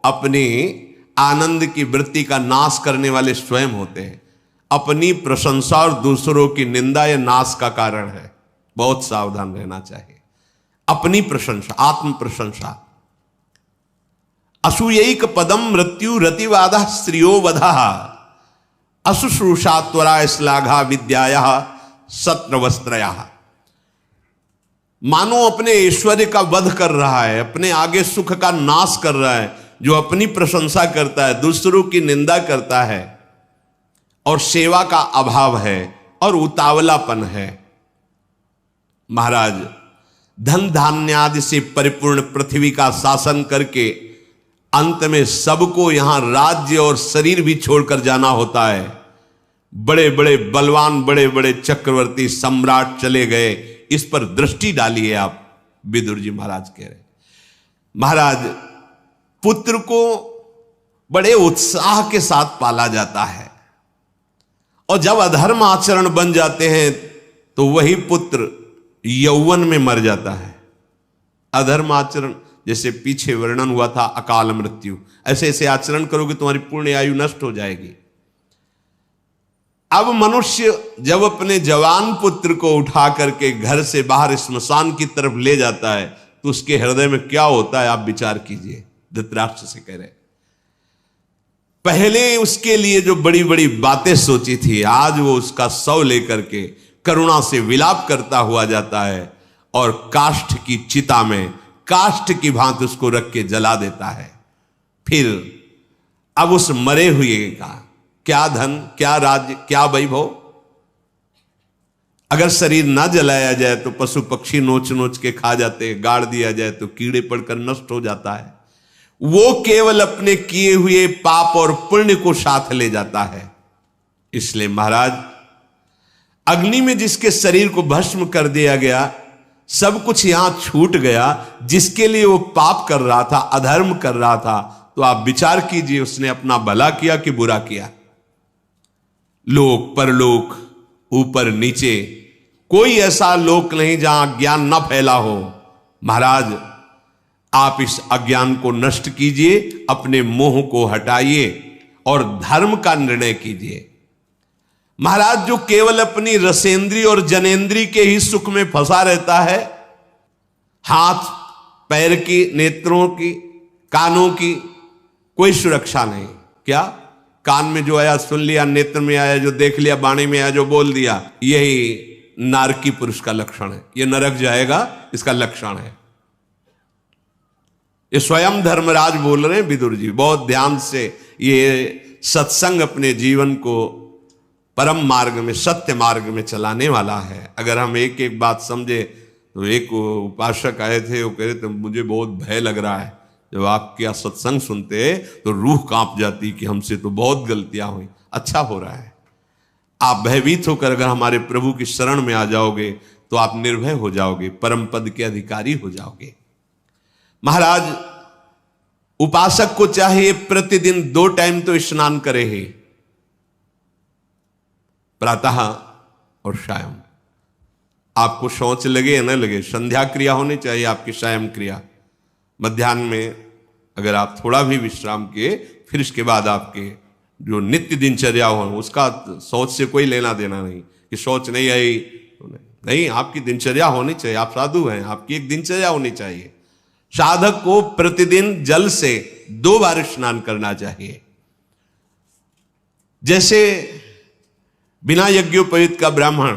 अपने आनंद की वृत्ति का नाश करने वाले स्वयं होते हैं। अपनी प्रशंसा और दूसरों की निंदा यह नाश का कारण है। बहुत सावधान रहना चाहिए। अपनी प्रशंसा, आत्म प्रशंसा। असूयैक पदम मृत्यु रतिवादा स्त्रियो वधा अशुश्रूषा त्वरा श्लाघा विद्याया सत्र वस्त्रया। मानो अपने ऐश्वर्य का वध कर रहा है, अपने आगे सुख का नाश कर रहा है। जो अपनी प्रशंसा करता है, दूसरों की निंदा करता है, और सेवा का अभाव है और उतावलापन है। महाराज, धन धान्य आदि से परिपूर्ण पृथ्वी का शासन करके अंत में सबको यहां राज्य और शरीर भी छोड़कर जाना होता है। बड़े बड़े बलवान, बड़े बड़े चक्रवर्ती सम्राट चले गए, इस पर दृष्टि डालिए आप। विदुर जी महाराज कह रहे, महाराज पुत्र को बड़े उत्साह के साथ पाला जाता है, और जब अधर्म आचरण बन जाते हैं तो वही पुत्र यौवन में मर जाता है। अधर्म आचरण, जैसे पीछे वर्णन हुआ था अकाल मृत्यु, ऐसे ऐसे आचरण करोगे तुम्हारी पूर्ण आयु नष्ट हो जाएगी। अब मनुष्य जब अपने जवान पुत्र को उठा करके घर से बाहर स्मशान की तरफ ले जाता है तो उसके हृदय में क्या होता है आप विचार कीजिए। धृतराष्ट्र से कह रहे, पहले उसके लिए जो बड़ी बड़ी बातें सोची थी, आज वो उसका शव लेकर के करुणा से विलाप करता हुआ जाता है और काष्ठ की चिता में काष्ठ की भांति उसको रख के जला देता है। फिर अब उस मरे हुए का क्या धन, क्या राज्य, क्या वैभव। अगर शरीर ना जलाया जाए तो पशु पक्षी नोच नोच के खा जाते, गाड़ दिया जाए तो कीड़े पड़कर नष्ट हो जाता है। वो केवल अपने किए हुए पाप और पुण्य को साथ ले जाता है। इसलिए महाराज अग्नि में जिसके शरीर को भस्म कर दिया गया, सब कुछ यहां छूट गया। जिसके लिए वो पाप कर रहा था, अधर्म कर रहा था, तो आप विचार कीजिए उसने अपना भला किया कि बुरा किया। लोक परलोक, ऊपर नीचे, कोई ऐसा लोक नहीं जहां ज्ञान न फैला हो। महाराज आप इस अज्ञान को नष्ट कीजिए, अपने मोह को हटाइए और धर्म का निर्णय कीजिए। महाराज जो केवल अपनी रसेंद्री और जनेंद्री के ही सुख में फंसा रहता है, हाथ पैर की, नेत्रों की, कानों की कोई सुरक्षा नहीं। क्या कान में जो आया सुन लिया, नेत्र में आया जो देख लिया, वाणी में आया जो बोल दिया, यही नारकी पुरुष का लक्षण है। ये नरक जाएगा, इसका लक्षण है। ये स्वयं धर्मराज बोल रहे हैं विदुर जी। बहुत ध्यान से ये सत्संग अपने जीवन को परम मार्ग में, सत्य मार्ग में चलाने वाला है। अगर हम एक एक बात समझे तो एक उपासक आए थे, वो कह रहे थे मुझे बहुत भय लग रहा है, जब आपके सत्संग सुनते तो रूह कांप जाती कि हमसे तो बहुत गलतियां हुई। अच्छा हो रहा है, आप भयभीत होकर अगर हमारे प्रभु की शरण में आ जाओगे तो आप निर्भय हो जाओगे, परम पद के अधिकारी हो जाओगे। महाराज उपासक को चाहिए प्रतिदिन 2 टाइम तो स्नान करे ही, प्रातः और सायं। आपको शौच लगे या न लगे, संध्या क्रिया होनी चाहिए आपकी, सायं क्रिया। मध्याह्न में अगर आप थोड़ा भी विश्राम किए, फिर इसके बाद आपके जो नित्य दिनचर्या हो, उसका शौच से कोई लेना देना नहीं कि शौच नहीं आई नहीं। आपकी दिनचर्या होनी चाहिए। आप साधु हैं, आपकी एक दिनचर्या होनी चाहिए। साधक को प्रतिदिन जल से 2 बार स्नान करना चाहिए। जैसे बिना यज्ञोपवीत का ब्राह्मण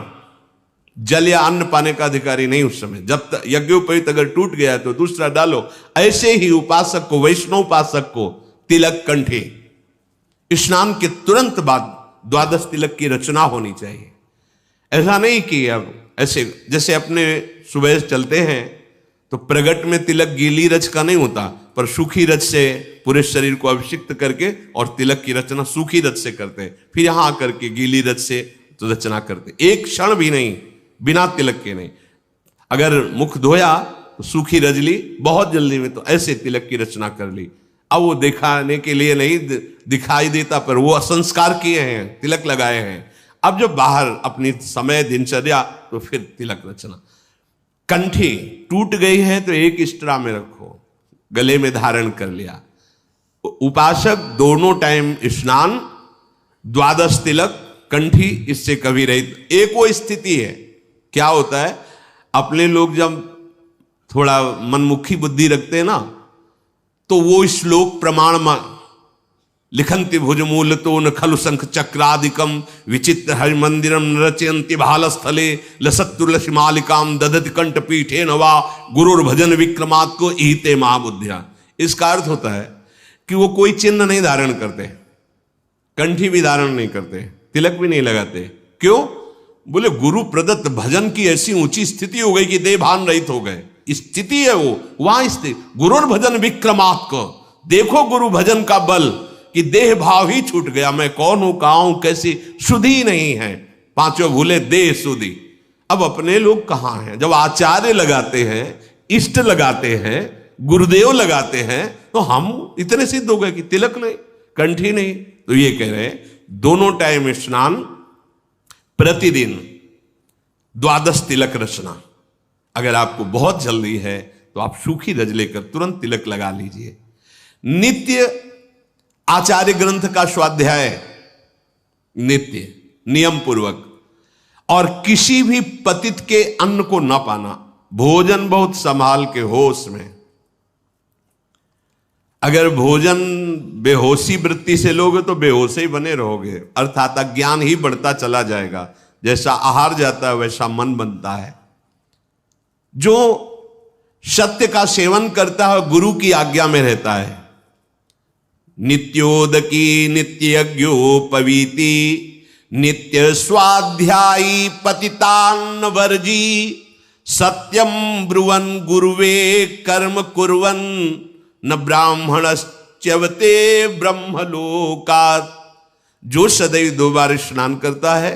जल या अन्न पाने का अधिकारी नहीं उस समय, जब तक यज्ञोपवीत अगर टूट गया है तो दूसरा डालो। ऐसे ही उपासक को, वैष्णव उपासक को तिलक कंठे, स्नान के तुरंत बाद 12 तिलक की रचना होनी चाहिए। ऐसा नहीं कि अब ऐसे जैसे अपने सुबह चलते हैं तो प्रगट में तिलक गीली रच का नहीं होता, पर सूखी रच से पूरे शरीर को अभिषिक्त करके और तिलक की रचना सूखी रच से करते हैं। फिर यहां आकर के गीली रच से तो रचना करते, एक क्षण भी नहीं बिना तिलक के नहीं। अगर मुख धोया तो सूखी रच ली बहुत जल्दी में, तो ऐसे तिलक की रचना कर ली। अब वो दिखाने के लिए नहीं दिखाई देता, पर वो संस्कार किए हैं, तिलक लगाए हैं। अब जब बाहर अपनी समय दिनचर्या, तो फिर तिलक रचना। कंठी टूट गई है तो एक स्ट्रा में रखो, गले में धारण कर लिया। उपासक दोनों टाइम स्नान, 12 तिलक, कंठी, इससे कभी रहित। एक वो स्थिति है, क्या होता है अपने लोग जब थोड़ा मनमुखी बुद्धि रखते हैं ना, तो वो श्लोक प्रमाण लिखंति भुजमूल तो न खलु शंख चक्रादिकम विचित्र हरि मंदिरम रचयंति भालस्थले लसत्तुलसी मालिकाम ददति कंठ पीठे नवा गुरुर भजन विक्रमात् को ईते महाबुद्धिया। इसका अर्थ होता है कि वो कोई चिन्ह नहीं धारण करते, कंठी भी धारण नहीं करते, तिलक भी नहीं लगाते। क्यों? बोले गुरु प्रदत्त भजन की ऐसी ऊंची स्थिति हो गई कि देह भान रहित हो गए। स्थिति है वो, वहां स्थिति। गुरु भजन विक्रमात्म, देखो गुरु भजन का बल कि देह भाव ही छूट गया, मैं कौन हूं, कहां हूं, कैसी, सुधि नहीं है, पांचों भूले देह सुधि। अब अपने लोग कहां हैं? जब आचार्य लगाते हैं, इष्ट लगाते हैं, गुरुदेव लगाते हैं, तो हम इतने सिद्ध हो गए कि तिलक नहीं, कंठी नहीं। तो ये कह रहे हैं दोनों टाइम स्नान, प्रतिदिन 12 तिलक रचना। अगर आपको बहुत जल्दी है तो आप सूखी रज लेकर तुरंत तिलक लगा लीजिए। नित्य आचार्य ग्रंथ का स्वाध्याय, नित्य नियम पूर्वक, और किसी भी पतित के अन्न को न पाना, भोजन बहुत संभाल के होश में। अगर भोजन बेहोशी वृत्ति से लोगे तो बेहोश ही बने रहोगे, अर्थात अज्ञान ही बढ़ता चला जाएगा। जैसा आहार जाता है वैसा मन बनता है। जो सत्य का सेवन करता है गुरु की आज्ञा में रहता है। नित्योदकी नित्य यज्ञोपवीति नित्य स्वाध्यायी पतितान वर्जी सत्यम ब्रुवन गुरुवे कर्म कुर्वन न ब्राह्मणश्च्यवते ब्रह्मलोकात्। जो सदैव 2 बार स्नान करता है,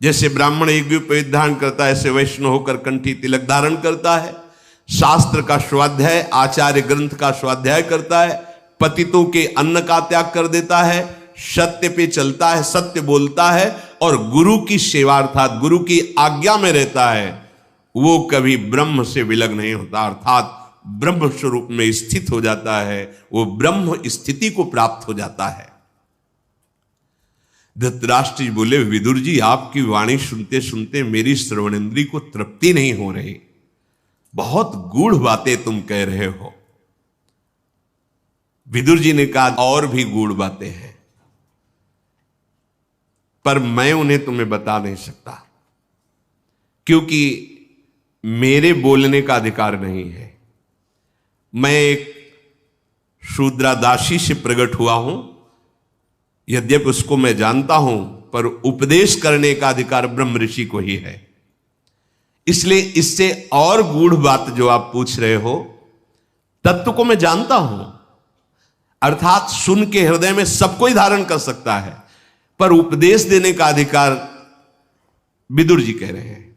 जैसे ब्राह्मण यज्ञोपवीत धारण करता है, ऐसे वैष्णव होकर कंठी तिलक धारण करता है, शास्त्र का स्वाध्याय, आचार्य ग्रंथ का स्वाध्याय करता है, पतितों के अन्न का त्याग कर देता है, सत्य पे चलता है, सत्य बोलता है और गुरु की सेवा अर्थात गुरु की आज्ञा में रहता है, वो कभी ब्रह्म से विलग नहीं होता, अर्थात ब्रह्म स्वरूप में स्थित हो जाता है, वो ब्रह्म स्थिति को प्राप्त हो जाता है। धृतराष्ट्र जी बोले, विदुर जी आपकी वाणी सुनते सुनते मेरी श्रवणेंद्री को तृप्ति नहीं हो रही, बहुत गूढ़ बातें तुम कह रहे हो। विदुर जी ने कहा और भी गूढ़ बातें हैं, पर मैं उन्हें तुम्हें बता नहीं सकता, क्योंकि मेरे बोलने का अधिकार नहीं है। मैं एक शूद्रादासी से प्रकट हुआ हूं, यद्यपि उसको मैं जानता हूं, पर उपदेश करने का अधिकार ब्रह्म ऋषि को ही है। इसलिए इससे और गूढ़ बात जो आप पूछ रहे हो, तत्व को मैं जानता हूं, अर्थात सुन के हृदय में सब कोई धारण कर सकता है, पर उपदेश देने का अधिकार विदुर जी कह रहे हैं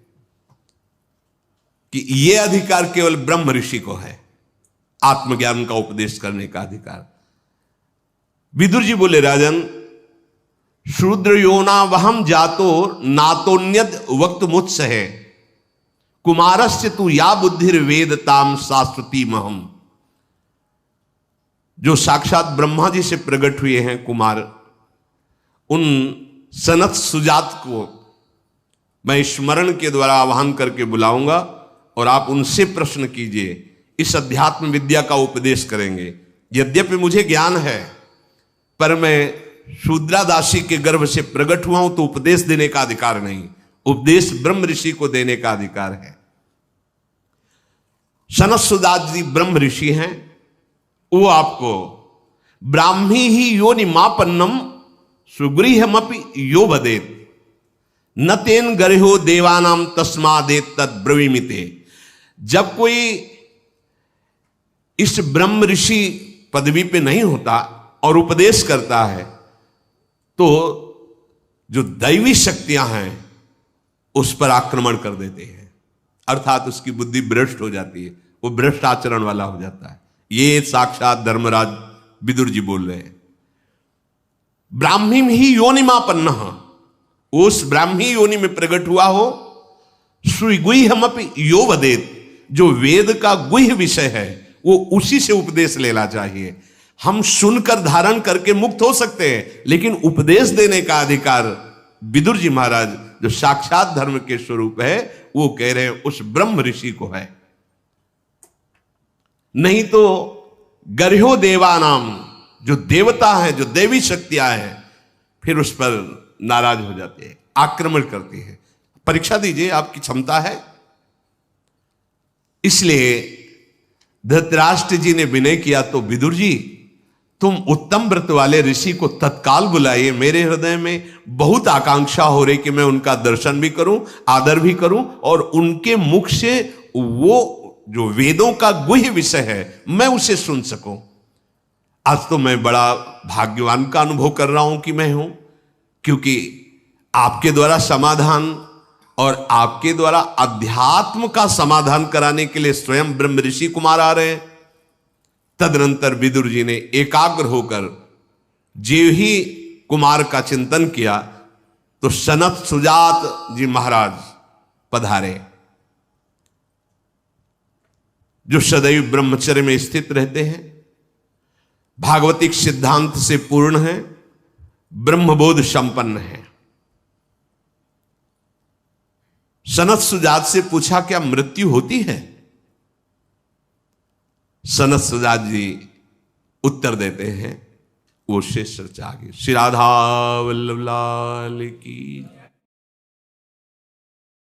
कि यह अधिकार केवल ब्रह्म ऋषि को है, आत्मज्ञान का उपदेश करने का अधिकार। विदुर जी बोले, राजन शूद्र योना वहम जातो नातोन्यद वक्त मुत्स है कुमारस्य तू या बुद्धिर वेदताम शाश्वती महम। जो साक्षात ब्रह्मा जी से प्रकट हुए हैं कुमार, उन सनत सुजात को मैं स्मरण के द्वारा आह्वान करके बुलाऊंगा और आप उनसे प्रश्न कीजिए, इस अध्यात्म विद्या का उपदेश करेंगे। यद्यपि मुझे ज्ञान है, पर मैं शूद्रादासी के गर्भ से प्रकट हुआ हूं, तो उपदेश देने का अधिकार नहीं, उपदेश ब्रह्म ऋषि को देने का अधिकार है। सनत सुजात जी ब्रह्म ऋषि हैं, वो आपको ब्राह्मी ही योनि मापन्नम सुगृहमपि यो वदेत न तेन गर्हो देवानाम तस्मादेत तद ब्रवीमिते। जब कोई इस ब्रह्म ऋषि पदवी पे नहीं होता और उपदेश करता है, तो जो दैवी शक्तियां हैं उस पर आक्रमण कर देते हैं, अर्थात उसकी बुद्धि भ्रष्ट हो जाती है, वो भ्रष्ट आचरण वाला हो जाता है। ये साक्षात धर्मराज विदुर जी बोल रहे हैं। ब्राह्मी ही योनिमापन्न, उस ब्राह्मी योनि में प्रकट हुआ हो, सुगुह्यमपि यो वदेत, जो वेद का गुह्य विषय है वो उसी से उपदेश लेना चाहिए। हम सुनकर धारण करके मुक्त हो सकते हैं, लेकिन उपदेश देने का अधिकार विदुर जी महाराज जो साक्षात धर्म के स्वरूप है, वो कह रहे हैं उस ब्रह्म ऋषि को है। नहीं तो गर्हो देवानाम, जो देवता है, जो देवी शक्तियां हैं, फिर उस पर नाराज हो जाती है, आक्रमण करती है। परीक्षा दीजिए, आपकी क्षमता है। इसलिए धृतराष्ट्र जी ने विनय किया, तो विदुर जी तुम उत्तम व्रत वाले ऋषि को तत्काल बुलाइए, मेरे हृदय में बहुत आकांक्षा हो रही कि मैं उनका दर्शन भी करूं, आदर भी करूं और उनके मुख से वो जो वेदों का गुह्य विषय है मैं उसे सुन सकूं। आज तो मैं बड़ा भाग्यवान का अनुभव कर रहा हूं कि मैं हूं, क्योंकि आपके द्वारा समाधान और आपके द्वारा अध्यात्म का समाधान कराने के लिए स्वयं ब्रह्म ऋषि कुमार आ रहे हैं। तदनंतर विदुर जी ने एकाग्र होकर जीव ही कुमार का चिंतन किया तो सनत सुजात जी महाराज पधारे, जो सदैव ब्रह्मचर्य में स्थित रहते हैं, भागवतिक सिद्धांत से पूर्ण है, ब्रह्मबोध संपन्न है। सनत सुजात से पूछा क्या मृत्यु होती है? सनत सुजात जी उत्तर देते हैं, वो शेष चर्चा आगे। श्री राधा वल्लभ लाल की